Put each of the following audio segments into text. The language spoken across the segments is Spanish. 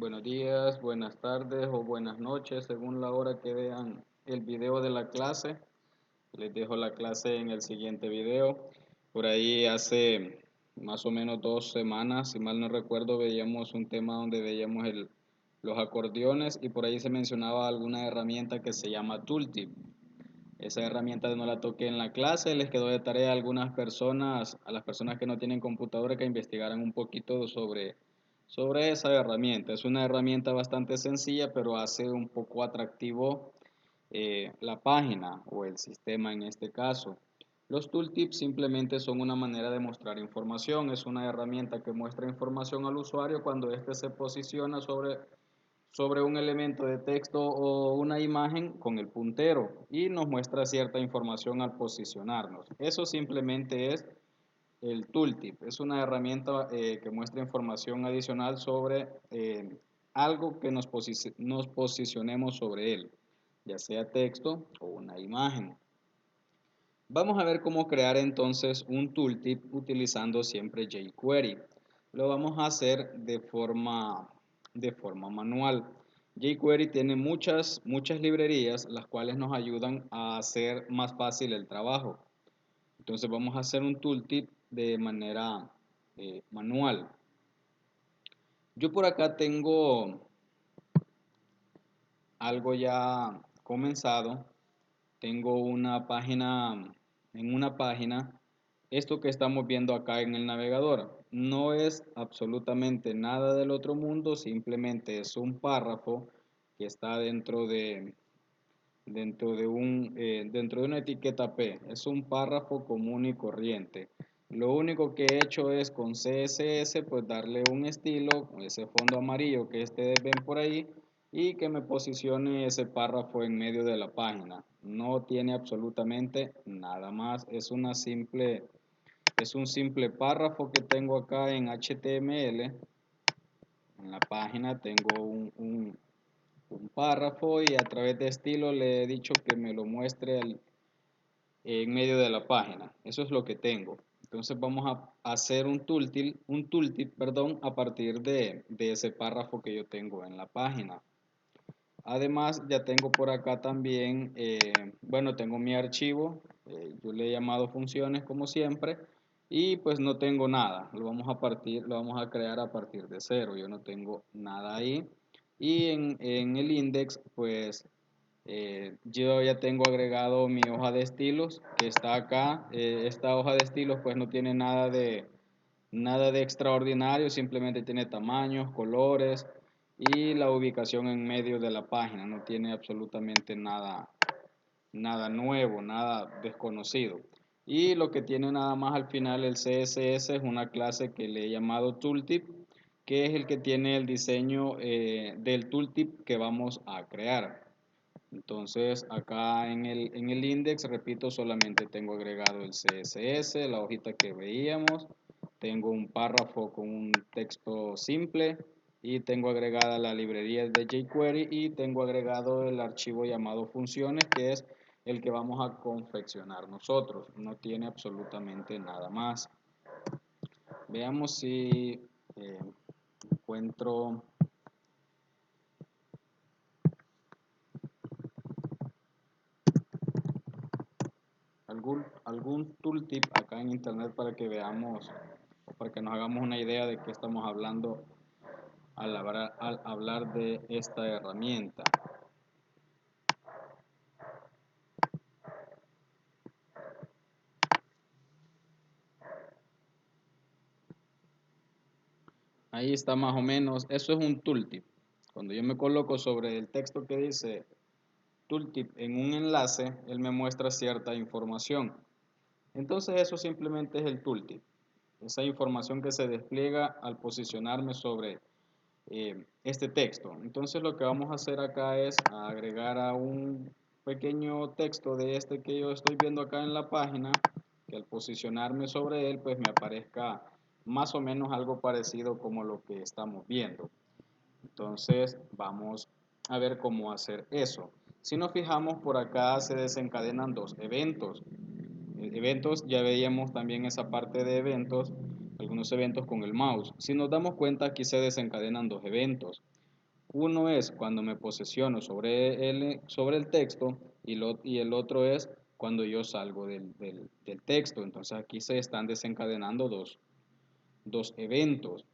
Buenos días, buenas tardes o buenas noches, según la hora que vean el video de la clase. Les dejo la clase en el siguiente video. Por ahí hace más o menos 2 semanas, si mal no recuerdo, veíamos un tema donde veíamos los acordeones y por ahí se mencionaba alguna herramienta que se llama Tooltip. Esa herramienta no la toqué en la clase, les quedó de tarea a algunas personas, a las personas que no tienen computadora, que investigaran un poquito sobre esa herramienta. Es una herramienta bastante sencilla, pero hace un poco atractivo la página o el sistema en este caso. Los tooltips simplemente son una manera de mostrar información. Es una herramienta que muestra información al usuario cuando éste se posiciona sobre un elemento de texto o una imagen con el puntero y nos muestra cierta información al posicionarnos. Eso simplemente es el tooltip. Es una herramienta que muestra información adicional sobre algo que nos posicionemos sobre él, ya sea texto o una imagen. Vamos a ver cómo crear entonces un tooltip utilizando siempre jQuery. Lo vamos a hacer de forma manual. jQuery tiene muchas librerías, las cuales nos ayudan a hacer más fácil el trabajo. Entonces vamos a hacer un tooltip de manera manual. Yo por acá tengo algo ya comenzado. Tengo en una página, esto que estamos viendo acá en el navegador. No es absolutamente nada del otro mundo, simplemente es un párrafo que está dentro de una etiqueta P. Es un párrafo común y corriente. Lo único que he hecho es con CSS pues darle un estilo, ese fondo amarillo que ustedes ven por ahí, y que me posicione ese párrafo en medio de la página. No tiene absolutamente nada más. Es un simple párrafo que tengo acá en HTML. En la página tengo un párrafo y a través de estilo le he dicho que me lo muestre en medio de la página. Eso es lo que tengo. Entonces vamos a hacer un tooltip, perdón, a partir de ese párrafo que yo tengo en la página. Además, ya tengo por acá también, bueno, tengo mi archivo, yo le he llamado funciones como siempre, y pues no tengo nada, lo vamos a crear a partir de cero, yo no tengo nada ahí. Y en el index, pues yo ya tengo agregado mi hoja de estilos que está acá. Esta hoja de estilos pues no tiene nada de extraordinario, simplemente tiene tamaños, colores y la ubicación en medio de la página. No tiene absolutamente nada nuevo, nada desconocido. Y lo que tiene nada más al final el CSS es una clase que le he llamado tooltip, que es el que tiene el diseño del tooltip que vamos a crear. Entonces acá en el index, repito, solamente tengo agregado el CSS, la hojita que veíamos, tengo un párrafo con un texto simple y tengo agregada la librería de jQuery y tengo agregado el archivo llamado funciones, que es el que vamos a confeccionar nosotros. No tiene absolutamente nada más. Veamos si encuentro algún tooltip acá en internet para que veamos o para que nos hagamos una idea de qué estamos hablando al hablar de esta herramienta. Ahí está más o menos, eso es un tooltip. Cuando yo me coloco sobre el texto que dice tooltip en un enlace, él me muestra cierta información. Entonces eso simplemente es el tooltip, esa información que se despliega al posicionarme sobre este texto. Entonces lo que vamos a hacer acá es agregar a un pequeño texto de este que yo estoy viendo acá en la página, que al posicionarme sobre él pues me aparezca más o menos algo parecido como lo que estamos viendo. Entonces vamos a ver cómo hacer eso. Si nos fijamos, por acá se desencadenan dos eventos. Eventos, ya veíamos también esa parte de eventos, algunos eventos con el mouse. Si nos damos cuenta, aquí se desencadenan dos eventos. Uno es cuando me posesiono sobre el texto y el otro es cuando yo salgo del texto. Entonces aquí se están desencadenando dos eventos.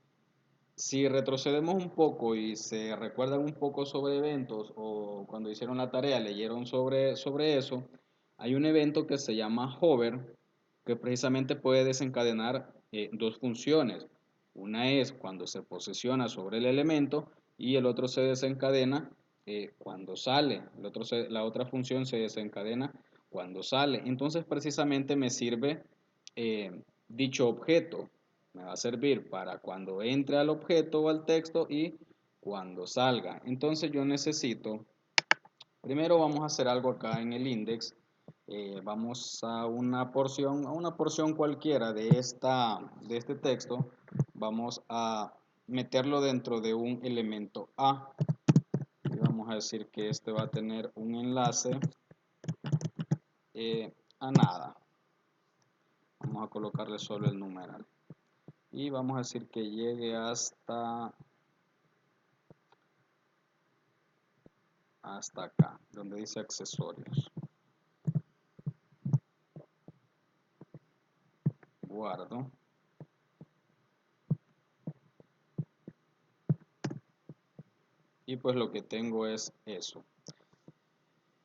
Si retrocedemos un poco y se recuerdan un poco sobre eventos o cuando hicieron la tarea leyeron sobre eso, hay un evento que se llama hover que precisamente puede desencadenar dos funciones. Una es cuando se posesiona sobre el elemento y el otro se desencadena cuando sale. La otra función se desencadena cuando sale. Entonces precisamente me sirve dicho objeto. Me va a servir para cuando entre al objeto o al texto y cuando salga. Entonces yo necesito, primero vamos a hacer algo acá en el index. Vamos a una porción cualquiera de este texto. Vamos a meterlo dentro de un elemento A. Y vamos a decir que este va a tener un enlace a nada. Vamos a colocarle solo el numeral. Y vamos a decir que llegue hasta acá, donde dice accesorios. Guardo. Y pues lo que tengo es eso.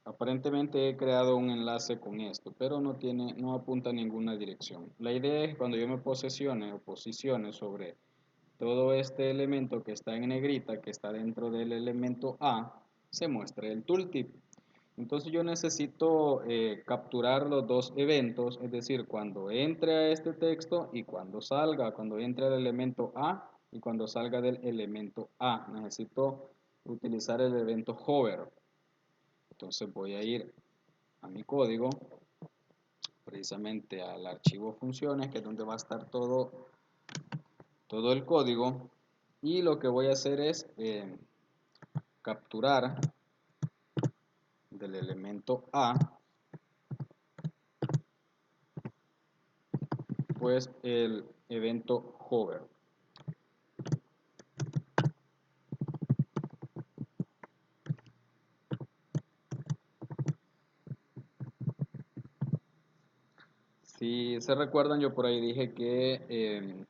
Aparentemente he creado un enlace con esto, pero no apunta a ninguna dirección. La idea es cuando yo me posicione sobre todo este elemento que está en negrita, que está dentro del elemento A, se muestre el tooltip. Entonces yo necesito capturar los dos eventos, es decir, cuando entre a este texto y cuando salga, cuando entre al elemento A y cuando salga del elemento A. Necesito utilizar el evento hover. Entonces voy a ir a mi código, precisamente al archivo funciones, que es donde va a estar todo el código. Y lo que voy a hacer es capturar del elemento A pues el evento hover. Si se recuerdan, yo por ahí dije que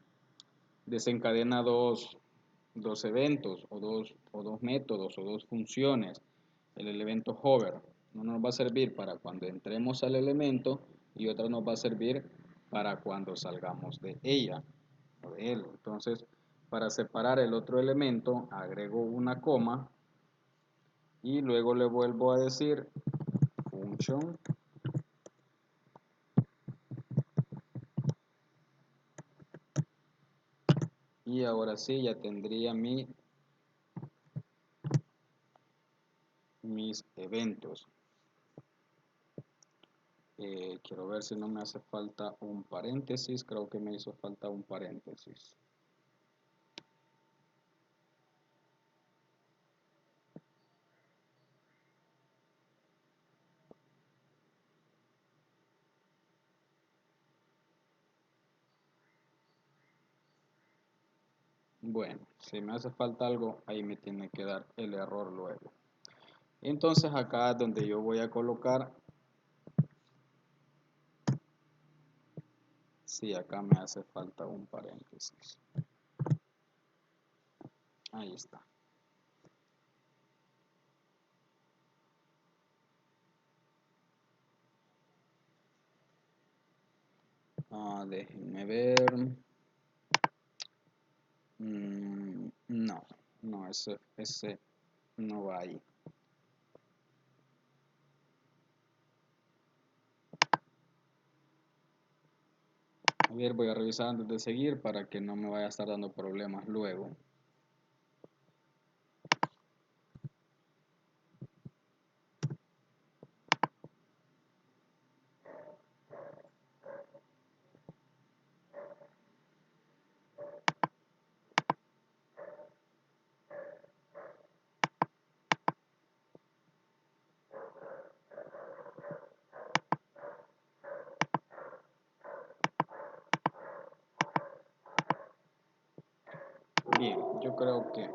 desencadena dos eventos o dos métodos o dos funciones. El evento hover no nos va a servir para cuando entremos al elemento y otra nos va a servir para cuando salgamos de ella o de él. Entonces, para separar el otro elemento, agrego una coma y luego le vuelvo a decir function. Y ahora sí, ya tendría mis eventos. Quiero ver si no me hace falta un paréntesis. Creo que me hizo falta un paréntesis. Bueno, si me hace falta algo, ahí me tiene que dar el error luego. Entonces acá es donde yo voy a colocar, sí, acá me hace falta un paréntesis. Ahí está. Déjenme ver. No, ese no va ahí. A ver, voy a revisar antes de seguir para que no me vaya a estar dando problemas luego. Bien, yo creo que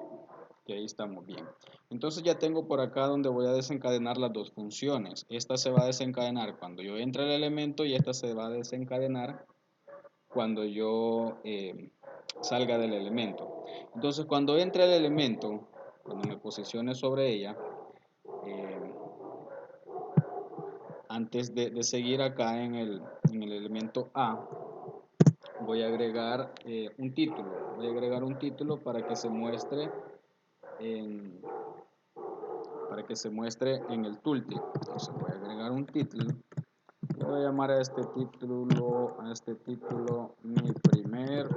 que ahí estamos bien. Entonces ya tengo por acá donde voy a desencadenar las dos funciones. Esta se va a desencadenar cuando yo entre el elemento y esta se va a desencadenar cuando yo salga del elemento. Entonces cuando entre el elemento, cuando me posicione sobre ella, eh, antes de seguir acá en el elemento A, voy a agregar un título. Voy a agregar un título para que se muestre en, en el tooltip. Entonces voy a agregar un título. Le voy a llamar a este título mi primer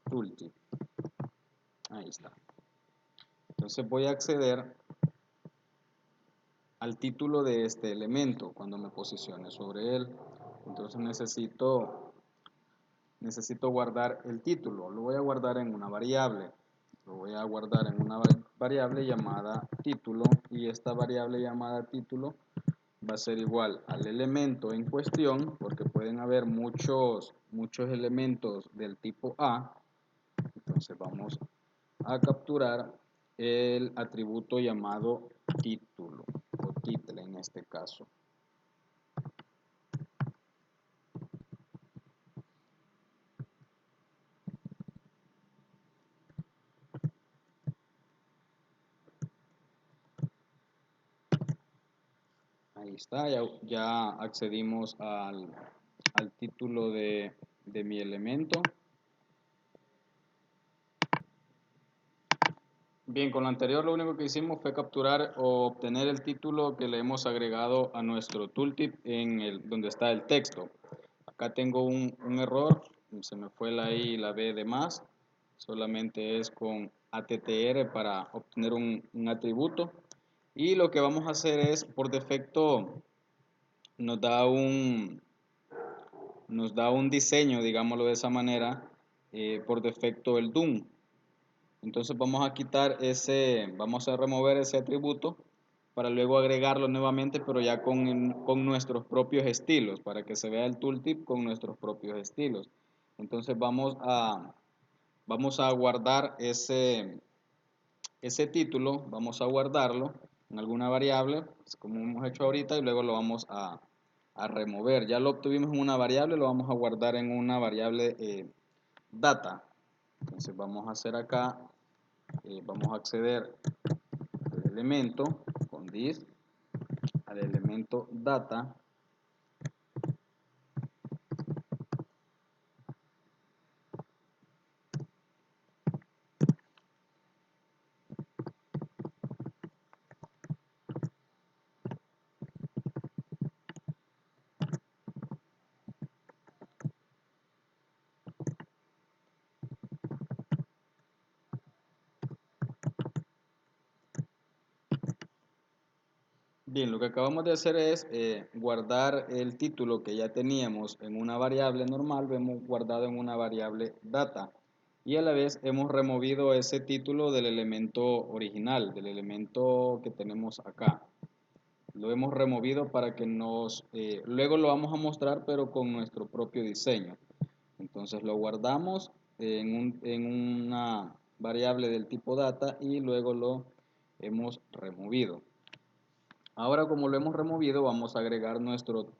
tooltip. Ahí está. Entonces voy a acceder al título de este elemento cuando me posicione sobre él. Entonces necesito guardar el título. Lo voy a guardar en una variable. Lo voy a guardar en una variable llamada título, y esta variable llamada título va a ser igual al elemento en cuestión, porque pueden haber muchos elementos del tipo A. Entonces vamos a capturar el atributo llamado título o title en este caso. Ahí está, ya accedimos al título de mi elemento. Bien, con lo anterior lo único que hicimos fue capturar o obtener el título que le hemos agregado a nuestro tooltip donde está el texto. Acá tengo un error, se me fue la I y la B de más, solamente es con attr para obtener un atributo. Y lo que vamos a hacer es, por defecto, nos da un diseño, digámoslo de esa manera, por defecto el DOM. Entonces vamos a remover ese atributo para luego agregarlo nuevamente, pero ya con nuestros propios estilos, para que se vea el tooltip con nuestros propios estilos. Entonces vamos a guardar ese título, vamos a guardarlo en alguna variable, pues, como hemos hecho ahorita, y luego lo vamos a remover. Ya lo obtuvimos en una variable, lo vamos a guardar en una variable data. Entonces vamos a hacer acá, vamos a acceder al elemento con this, al elemento data. Bien, lo que acabamos de hacer es guardar el título que ya teníamos en una variable normal, lo hemos guardado en una variable data, y a la vez hemos removido ese título del elemento original, del elemento que tenemos acá. Lo hemos removido para que luego lo vamos a mostrar, pero con nuestro propio diseño. Entonces lo guardamos en una variable del tipo data y luego lo hemos removido. Ahora, como lo hemos removido, vamos a agregar nuestro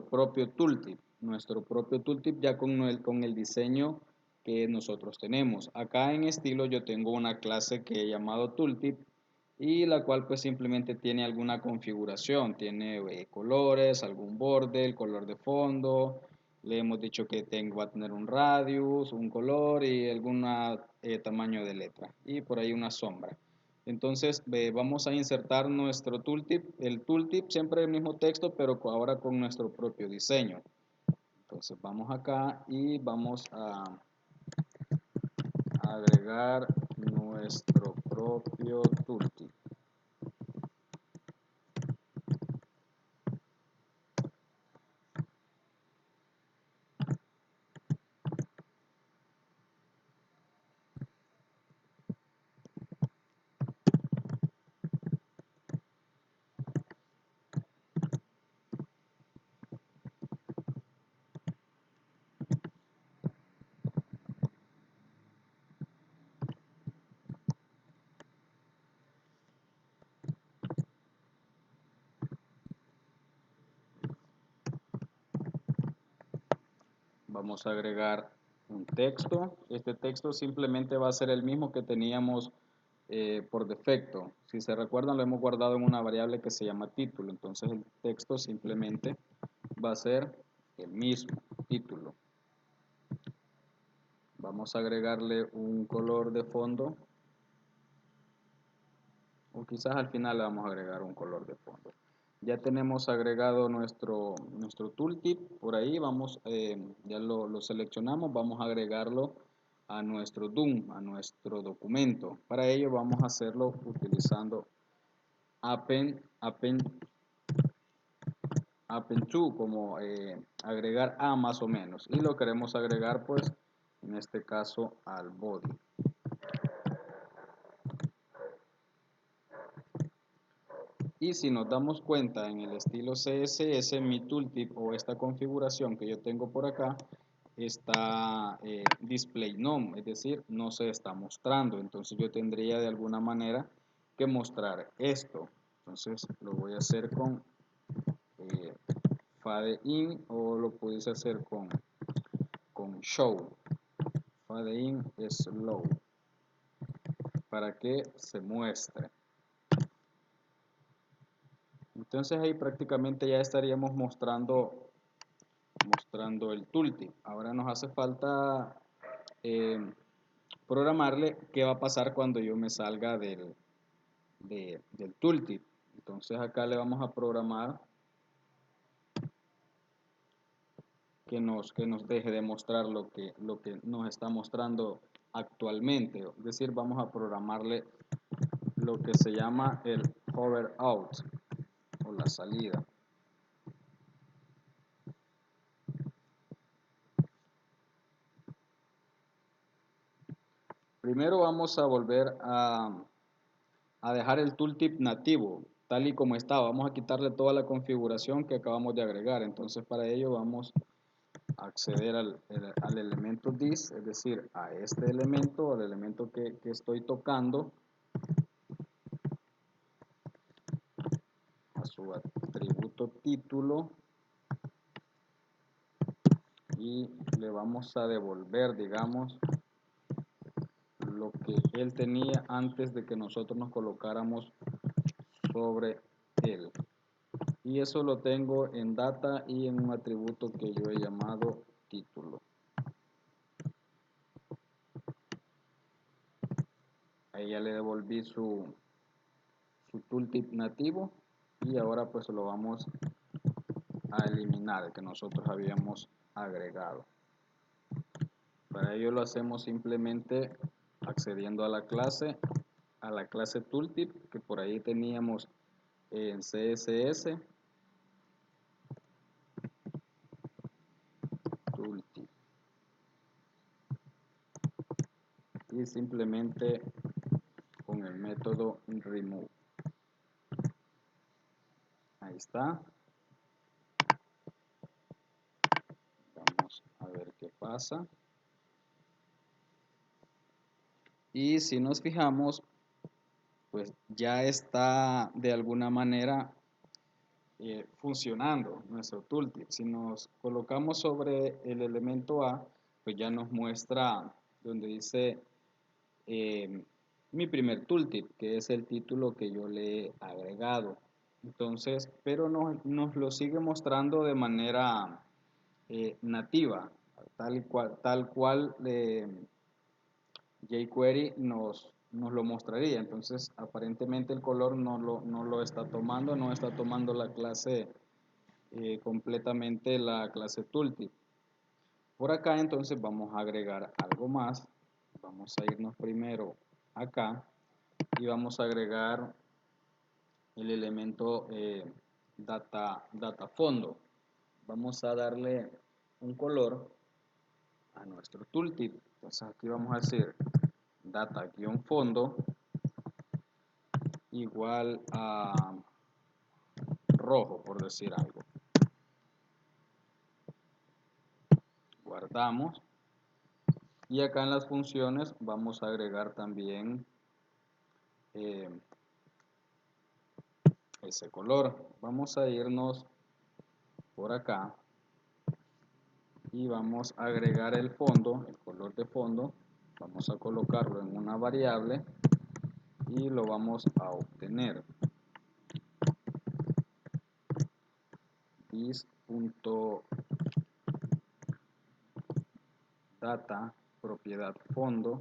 propio tooltip. Nuestro propio tooltip ya con el diseño que nosotros tenemos. Acá en estilo yo tengo una clase que he llamado tooltip, y la cual pues simplemente tiene alguna configuración. Tiene colores, algún borde, el color de fondo. Le hemos dicho que va a tener un radius, un color y algún tamaño de letra. Y por ahí una sombra. Entonces vamos a insertar nuestro tooltip, el tooltip siempre el mismo texto, pero ahora con nuestro propio diseño. Entonces vamos acá y vamos a agregar nuestro propio tooltip. Vamos a agregar un texto. Este texto simplemente va a ser el mismo que teníamos por defecto. Si se recuerdan, lo hemos guardado en una variable que se llama título. Entonces el texto simplemente va a ser el mismo, título. Vamos a agregarle un color de fondo. O quizás al final le vamos a agregar un color de fondo. Ya tenemos agregado nuestro tooltip por ahí, vamos, ya lo seleccionamos, vamos a agregarlo a nuestro DOM, a nuestro documento. Para ello vamos a hacerlo utilizando append to, como agregar a más o menos, y lo queremos agregar pues en este caso al body. Y si nos damos cuenta en el estilo CSS, mi tooltip o esta configuración que yo tengo por acá está display none, es decir, no se está mostrando. Entonces yo tendría de alguna manera que mostrar esto. Entonces lo voy a hacer con fade in, o lo puedes hacer con show. Fade in es low, para que se muestre. Entonces ahí prácticamente ya estaríamos mostrando el tooltip. Ahora nos hace falta programarle qué va a pasar cuando yo me salga del tooltip. Entonces acá le vamos a programar que nos deje de mostrar lo que nos está mostrando actualmente. Es decir, vamos a programarle lo que se llama el hover out o la salida. Primero vamos a volver a dejar el tooltip nativo tal y como está. Vamos a quitarle toda la configuración que acabamos de agregar. Entonces para ello vamos a acceder al elemento this, es decir, a este elemento, al elemento que estoy tocando, a su atributo título, y le vamos a devolver, digamos, lo que él tenía antes de que nosotros nos colocáramos sobre él. Y eso lo tengo en data y en un atributo que yo he llamado título. Ahí ya le devolví su tooltip nativo, y ahora pues lo vamos a eliminar, que nosotros habíamos agregado. Para ello lo hacemos simplemente accediendo a la clase tooltip, que por ahí teníamos en CSS, tooltip, y simplemente con el método remove. Ahí está. Vamos a ver qué pasa. Y si nos fijamos, pues ya está de alguna manera funcionando nuestro tooltip. Si nos colocamos sobre el elemento A, pues ya nos muestra donde dice mi primer tooltip, que es el título que yo le he agregado. Entonces, pero nos lo sigue mostrando de manera nativa, tal cual jQuery nos lo mostraría. Entonces aparentemente el color no lo está tomando, no está tomando la clase completamente, la clase tooltip. Por acá entonces vamos a agregar algo más. Vamos a irnos primero acá y vamos a agregar el elemento data fondo. Vamos a darle un color a nuestro tooltip. Entonces aquí vamos a decir data-fondo igual a rojo, por decir algo. Guardamos, y acá en las funciones vamos a agregar también ese color. Vamos a irnos por acá y vamos a agregar el fondo, el color de fondo, vamos a colocarlo en una variable y lo vamos a obtener. This.data propiedad fondo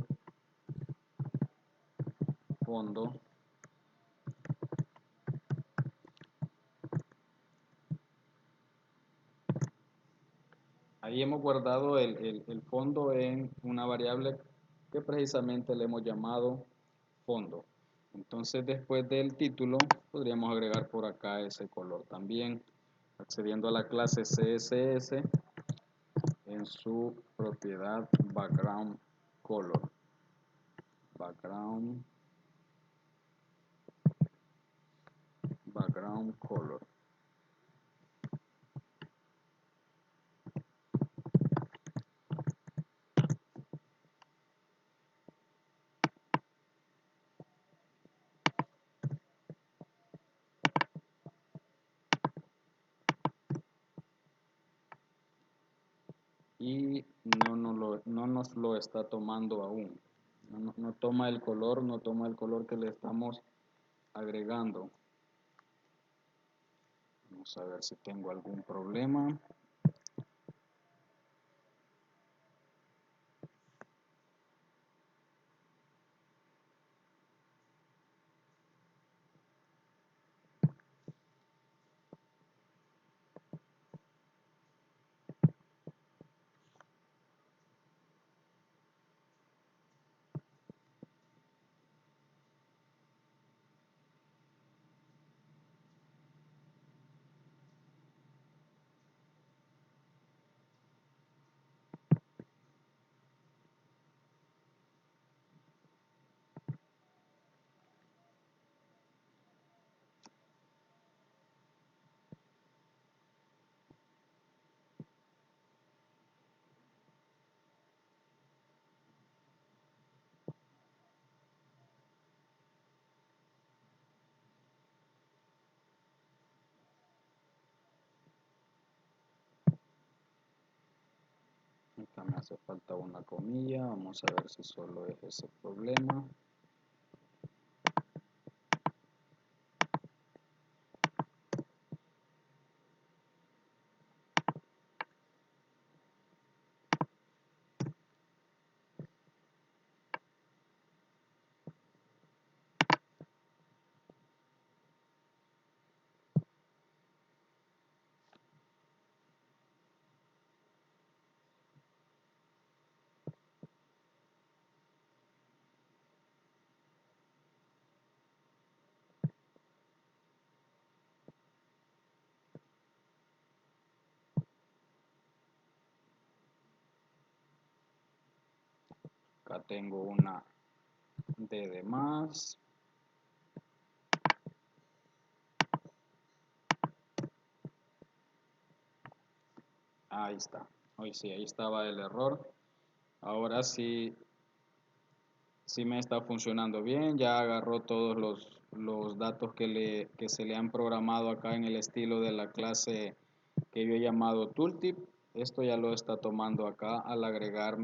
ahí hemos guardado el fondo en una variable que precisamente le hemos llamado fondo. Entonces después del título podríamos agregar por acá ese color también, accediendo a la clase CSS en su propiedad background color. Background color. Y no nos lo está tomando aún. No toma el color, no toma el color que le estamos agregando. Vamos a ver si tengo algún problema. Acá me hace falta una comilla. Vamos a ver si solo es ese problema. Acá tengo una D de más. Ahí está. Hoy sí, ahí estaba el error. Ahora sí, sí me está funcionando bien. Ya agarró todos los datos que se le han programado acá en el estilo de la clase que yo he llamado tooltip. Esto ya lo está tomando acá al agregar,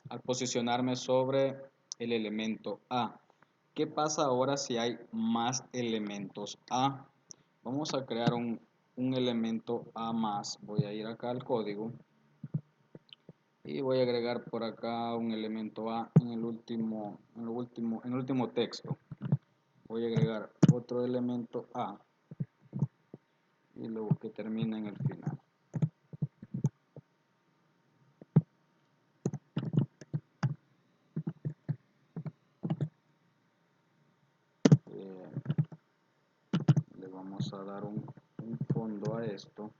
al posicionarme sobre el elemento A. ¿Qué pasa ahora si hay más elementos A? Vamos a crear un elemento A más. Voy a ir acá al código y voy a agregar por acá un elemento A en el último texto. Voy a agregar otro elemento A y luego que termina en el final. Le vamos a dar un fondo a esto.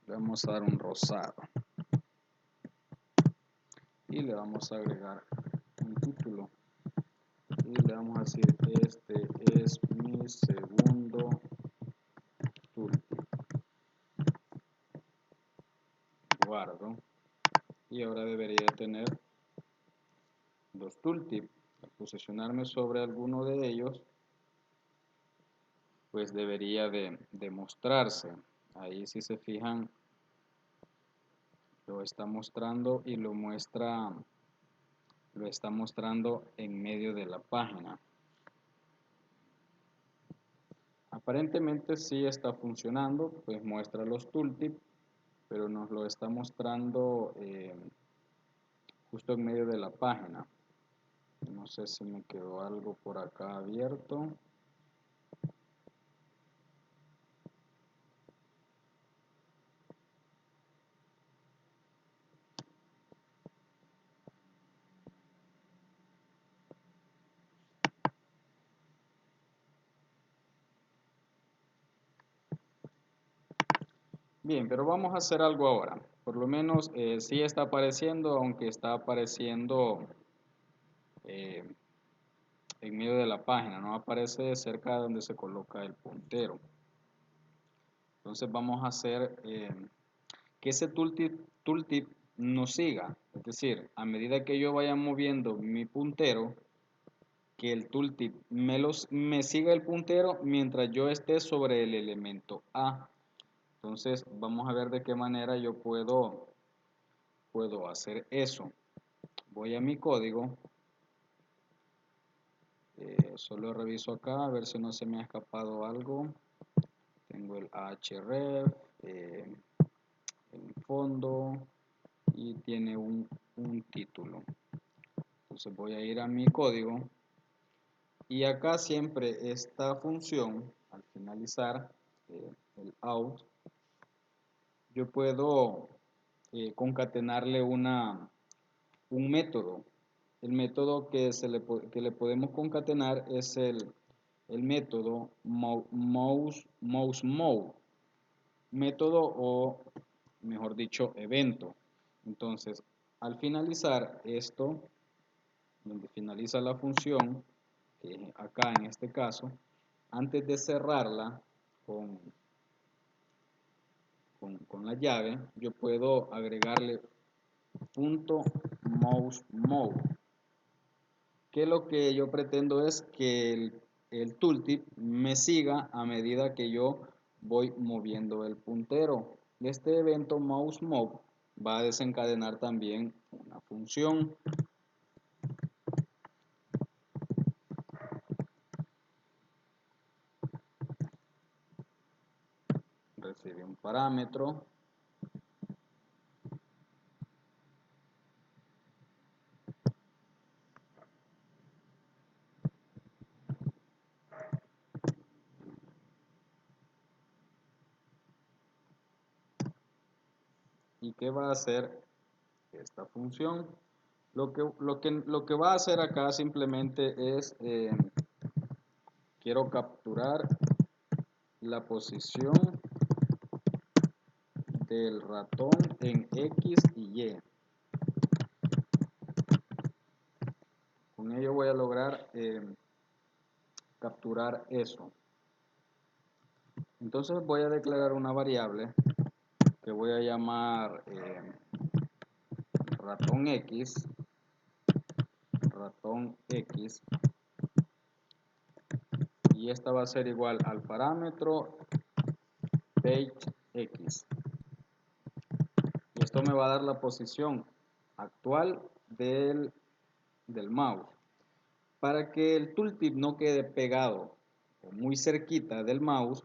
Le vamos a dar un rosado. Y le vamos a agregar un título. Y le vamos a decir, este es mi segundo tooltip. Guardo. Y ahora debería tener dos tooltips. Al posicionarme sobre alguno de ellos, pues debería de mostrarse. Ahí si se fijan, lo está mostrando y lo está mostrando en medio de la página. Aparentemente sí está funcionando, pues muestra los tooltips, pero nos lo está mostrando justo en medio de la página. No sé si me quedó algo por acá abierto. Bien, pero vamos a hacer algo ahora. Por lo menos sí está apareciendo, aunque está apareciendo eh, en medio de la página, no aparece cerca de donde se coloca el puntero. Entonces vamos a hacer que ese tooltip nos siga. Es decir, a medida que yo vaya moviendo mi puntero, que el tooltip me siga el puntero mientras yo esté sobre el elemento A. Entonces vamos a ver de qué manera yo puedo hacer eso. Voy a mi código, solo reviso acá a ver si no se me ha escapado algo. Tengo el href, el fondo y tiene un título. Entonces voy a ir a mi código y acá siempre esta función, al finalizar el out, yo puedo concatenarle un método. El método que le podemos concatenar es el método mouseMove, método o mejor dicho evento. Entonces, al finalizar esto, donde finaliza la función, acá en este caso, antes de cerrarla con, con la llave, yo puedo agregarle punto mouseMove, que lo que yo pretendo es que el tooltip me siga a medida que yo voy moviendo el puntero. Este evento mouseMove va a desencadenar también una función. Recibe un parámetro. ¿Y qué va a hacer esta función? Lo que va a hacer acá simplemente es, quiero capturar la posición del ratón en X y Y. Con ello voy a lograr capturar eso. Entonces voy a declarar una variable que voy a llamar ratón X, y esta va a ser igual al parámetro pageX. Y esto me va a dar la posición actual del mouse. Para que el tooltip no quede pegado o muy cerquita del mouse,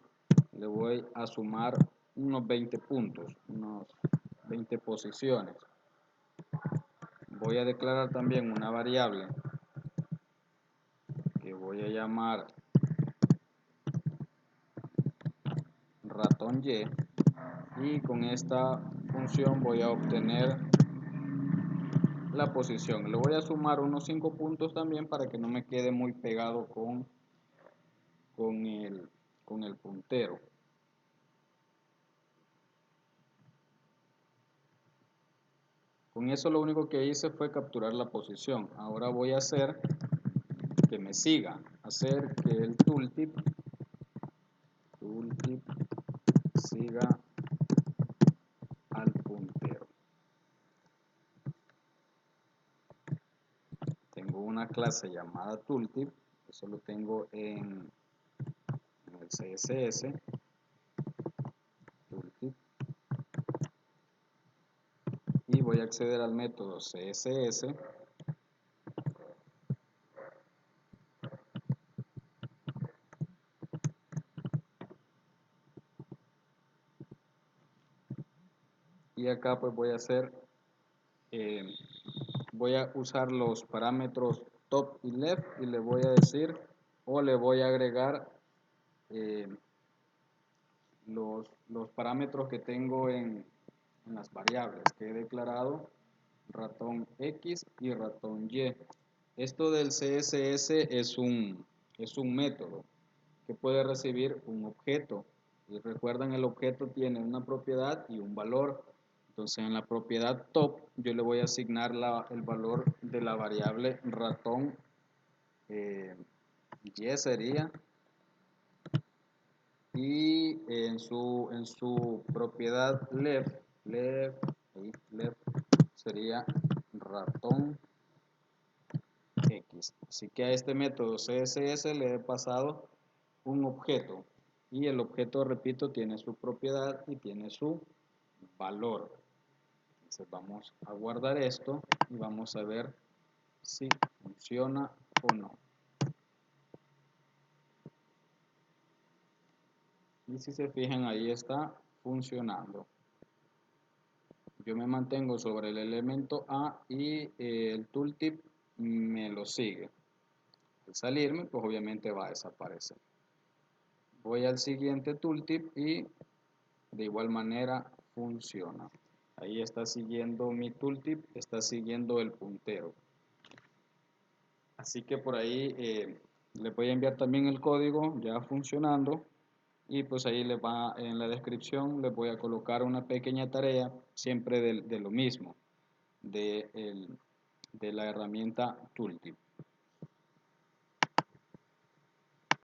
le voy a sumar unos 20 puntos, unos 20 posiciones. Voy a declarar también una variable que voy a llamar ratón y con esta función voy a obtener la posición. Le voy a sumar unos 5 puntos también para que no me quede muy pegado con el puntero. Con eso lo único que hice fue capturar la posición. Ahora voy a hacer que me siga, hacer que el tooltip siga al puntero. Tengo una clase llamada tooltip, eso lo tengo en el CSS, tooltip, y voy a acceder al método CSS. Y acá pues voy a usar los parámetros top y left y le voy a decir o le voy a agregar eh, los parámetros que tengo en las variables que he declarado, ratón X y ratón Y. Esto del CSS es un método que puede recibir un objeto. Y recuerden, el objeto tiene una propiedad y un valor. Entonces en la propiedad top yo le voy a asignar el valor de la variable ratón Y sería, y en su propiedad left sería ratón X. Así que a este método CSS le he pasado un objeto y el objeto, repito, tiene su propiedad y tiene su valor. Entonces vamos a guardar esto y vamos a ver si funciona o no. Y si se fijan, ahí está funcionando. Yo me mantengo sobre el elemento A y el tooltip me lo sigue. Al salirme, pues obviamente va a desaparecer. Voy al siguiente tooltip y de igual manera funciona. Ahí está siguiendo mi tooltip, está siguiendo el puntero. Así que por ahí les voy a enviar también el código ya funcionando. Y pues ahí les va, en la descripción les voy a colocar una pequeña tarea siempre de lo mismo, de la herramienta Tooltip.